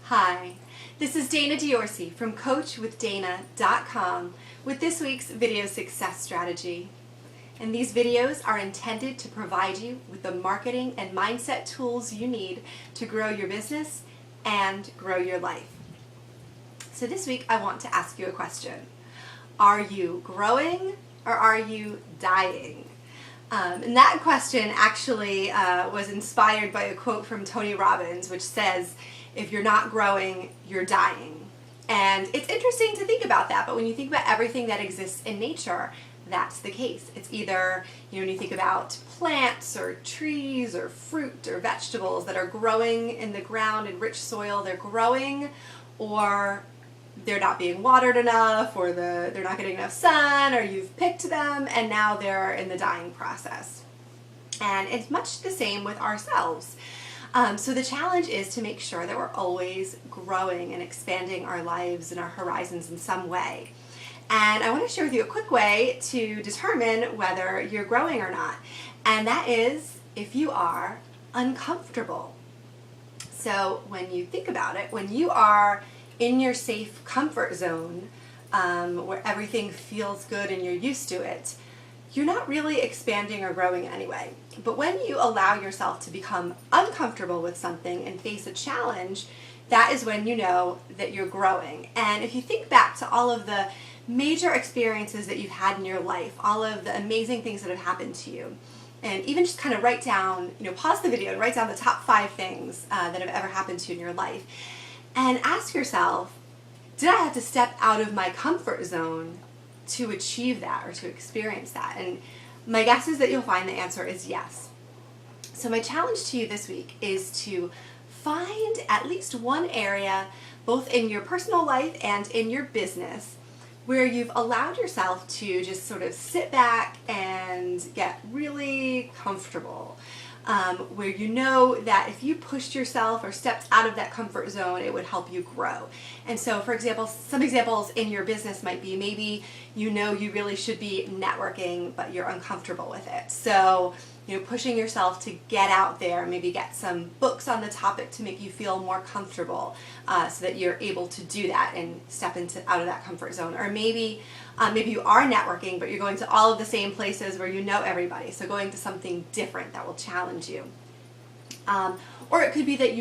Hi, this is Dana Diorsi from CoachWithDana.com with this week's video success strategy. And these videos are intended to provide you with the marketing and mindset tools you need to grow your business and grow your life. So this week I want to ask you a question. Are you growing or are you dying? And that question actually was inspired by a quote from Tony Robbins, which says, if you're not growing, you're dying. And it's interesting to think about that, but when you think about everything that exists in nature, that's the case. It's either, when you think about plants or trees or fruit or vegetables that are growing in the ground in rich soil, they're growing, or they're not being watered enough, or they're not getting enough sun, or you've picked them and now they're in the dying process. And it's much the same with ourselves. So the challenge is to make sure that we're always growing and expanding our lives and our horizons in some way. And I want to share with you a quick way to determine whether you're growing or not. And that is if you are uncomfortable. So when you think about it, when you are in your safe comfort zone, where everything feels good and you're used to it, you're not really expanding or growing anyway. But when you allow yourself to become uncomfortable with something and face a challenge, that is when you know that you're growing. And if you think back to all of the major experiences that you've had in your life, all of the amazing things that have happened to you, and even just kind of write down, pause the video and write down the top 5 things that have ever happened to you in your life, and ask yourself, did I have to step out of my comfort zone to achieve that or to experience that? And my guess is that you'll find the answer is yes. So my challenge to you this week is to find at least one area, both in your personal life and in your business, where you've allowed yourself to just sort of sit back and get really comfortable. Where you know that if you pushed yourself or stepped out of that comfort zone, it would help you grow. And so, for example, some examples in your business might be maybe you really should be networking, but you're uncomfortable with it. So, pushing yourself to get out there, maybe get some books on the topic to make you feel more comfortable, so that you're able to do that and step out of that comfort zone. Or maybe you are networking, but you're going to all of the same places where you know everybody. So going to something different that will challenge you. Or it could be that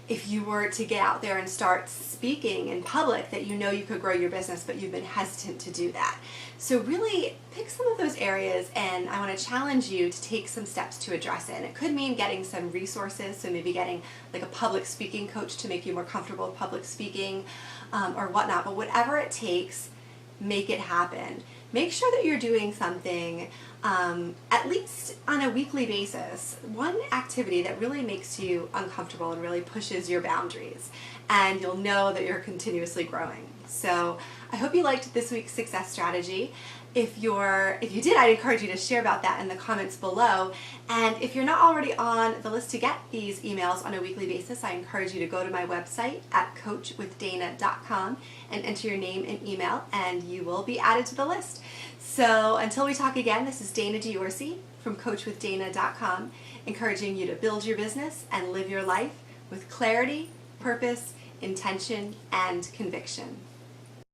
if you were to get out there and start speaking in public, that you could grow your business, but you've been hesitant to do that. So really pick some of those areas, and I want to challenge you to take some steps to address it. And it could mean getting some resources, so maybe getting like a public speaking coach to make you more comfortable with public speaking, or whatnot. But whatever it takes, make it happen. Make sure that you're doing something, at least on a weekly basis, one activity that really makes you uncomfortable and really pushes your boundaries, and you'll know that you're continuously growing. So I hope you liked this week's success strategy. If you did, I'd encourage you to share about that in the comments below. And if you're not already on the list to get these emails on a weekly basis, I encourage you to go to my website at CoachWithDana.com and enter your name and email, and you will be added to the list. So until we talk again, this is Dana Diorsi from CoachWithDana.com, encouraging you to build your business and live your life with clarity, purpose, intention, and conviction.